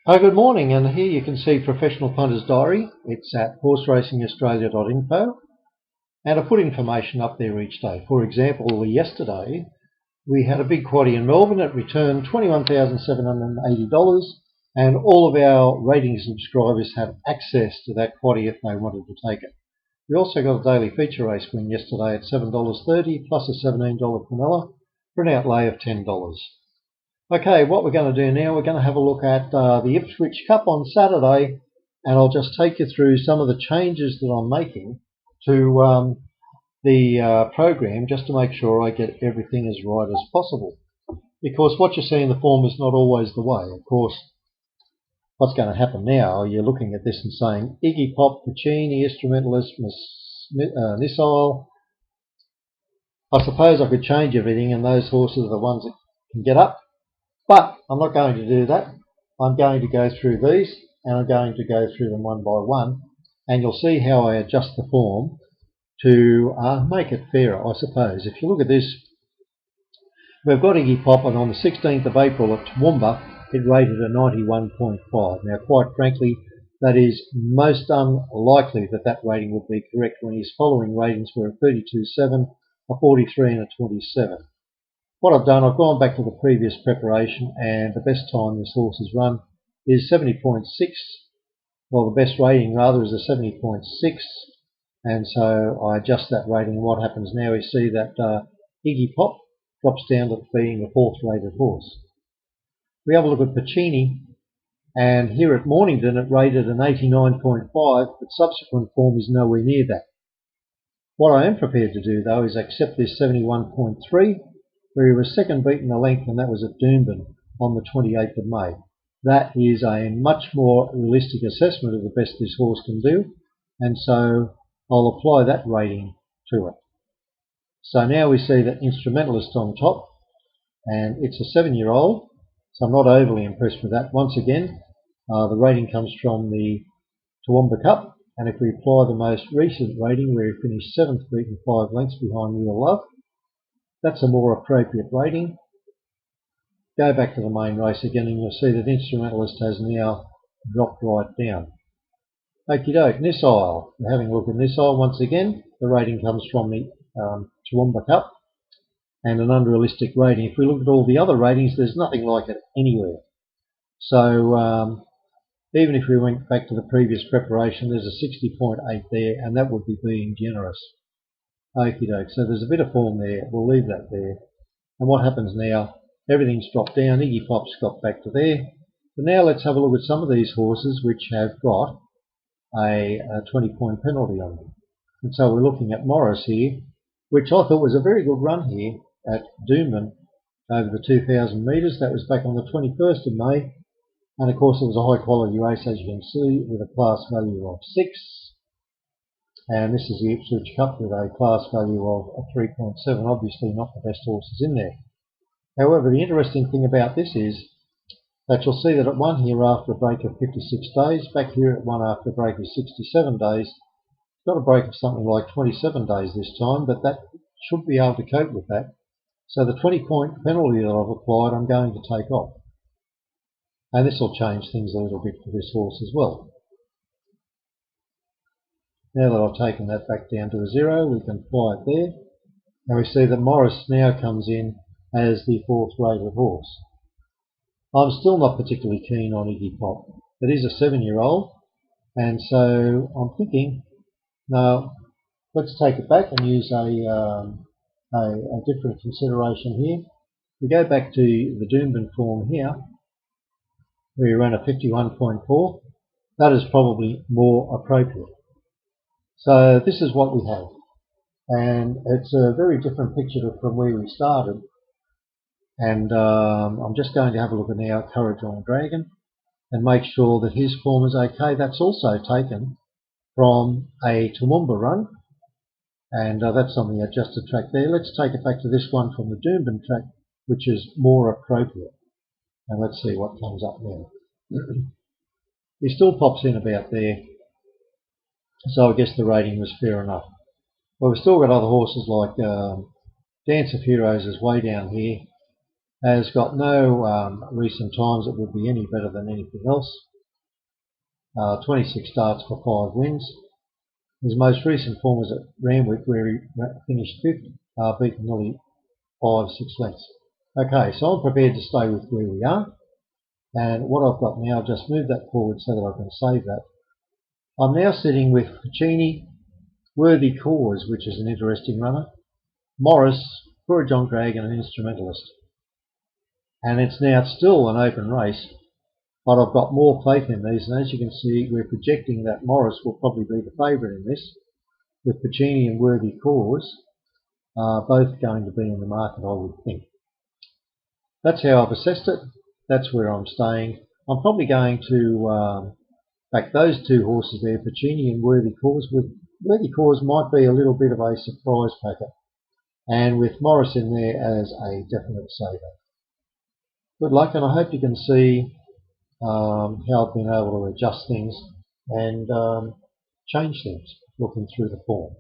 Good morning, and here you can see Professional Punter's Diary. It's at horseracingaustralia.info, and I put information up there each day. For example, yesterday we had a big quaddie in Melbourne. It returned $21,780, and all of our rating subscribers have access to that quaddie if they wanted to take it. We also got a daily feature race win yesterday at $7.30 plus a $17 Quinella for an outlay of $10. Okay, what we're going to do now, we're going to have a look at the Ipswich Cup on Saturday, and I'll just take you through some of the changes that I'm making to the program, just to make sure I get everything as right as possible. Because what you see in the form is not always the way. Of course, what's going to happen now, you're looking at this and saying Iggy Pop, Puccini, Instrumentalist, Missile. I suppose I could change everything, and those horses are the ones that can get up. But I'm not going to do that. I'm going to go through these, and I'm going to go through them one by one, and you'll see how I adjust the form to make it fairer, I suppose. If you look at this, we've got Iggy Pop, and on the 16th of April at Toowoomba, it rated a 91.5. Now, quite frankly, that is most unlikely that that rating would be correct when his following ratings were a 32.7, a 43 and a 27. What I've done, I've gone back to the previous preparation, and the best time this horse has run is 70.6. Well, the best rating rather is a 70.6, and so I adjust that rating. What happens now is see that Iggy Pop drops down to being the fourth rated horse. We have a look at Puccini, and here at Mornington it rated an 89.5, but subsequent form is nowhere near that. What I am prepared to do though is accept this 71.3, where he was second beaten a length, and that was at Doomben on the 28th of May. That is a much more realistic assessment of the best this horse can do, and so I'll apply that rating to it. So now we see that Instrumentalist on top, and it's a 7-year-old, so I'm not overly impressed with that. Once again, the rating comes from the Toowoomba Cup, and if we apply the most recent rating, where he finished 7th beaten 5 lengths behind Real Love, that's a more appropriate rating. Go back to the main race again, and you'll see that Instrumentalist has now dropped right down. Okie doke, Nissile. We're having a look at Nissile once again. The rating comes from the Toowoomba Cup, and an unrealistic rating. If we look at all the other ratings, there's nothing like it anywhere. So even if we went back to the previous preparation, there's a 60.8 there, and that would be being generous. Okie doke, so there's a bit of form there. We'll leave that there. And what happens now? Everything's dropped down. Iggy Pop's got back to there. But now let's have a look at some of these horses which have got a 20-point penalty on them. And so we're looking at Morris here, which I thought was a very good run here at Doomben over the 2,000 metres. That was back on the 21st of May. And of course it was a high quality race, as you can see, with a class value of 6. And this is the Ipswich Cup with a class value of 3.7, obviously not the best horses in there. However, the interesting thing about this is that you'll see that it won here after a break of 56 days, back here it won after a break of 67 days. It's got a break of something like 27 days this time, but that should be able to cope with that. So the 20-point penalty that I've applied, I'm going to take off. And this will change things a little bit for this horse as well. Now that I've taken that back down to a 0, we can apply it there. And we see that Morris now comes in as the fourth rated horse. I'm still not particularly keen on Iggy Pop. It is a 7-year-old, and so I'm thinking, no, let's take it back and use a different consideration here. We go back to the Doomben form here, where he ran a 51.4. That is probably more appropriate. So this is what we have, and it's a very different picture from where we started. And I'm just going to have a look at now Courage on Dragon and make sure that his form is okay. That's also taken from a Toowoomba run, and that's on the adjusted track there. Let's take it back to this one from the Doomben track, which is more appropriate. And let's see what comes up now. He still pops in about there. So I guess the rating was fair enough. Well, we've still got other horses like Dance of Heroes is way down here, has got no recent times that would be any better than anything else. 26 starts for 5 wins. His most recent form was at Randwick, where he finished 5th, beaten nearly 5-6 lengths. Okay, so I'm prepared to stay with where we are. And what I've got now, I've just moved that forward so that I can save that. I'm now sitting with Puccini, Worthy Cause, which is an interesting runner, Morris, for a John Drag and an instrumentalist. And it's now still an open race, but I've got more faith in these, and as you can see, we're projecting that Morris will probably be the favourite in this, with Puccini and Worthy Cause both going to be in the market, I would think. That's how I've assessed it. That's where I'm staying. I'm probably going to back those 2 horses there, Puccini and Worthy Cause. With Worthy Cause might be a little bit of a surprise packer, and with Morris in there as a definite saver. Good luck, and I hope you can see how I've been able to adjust things and change things looking through the form.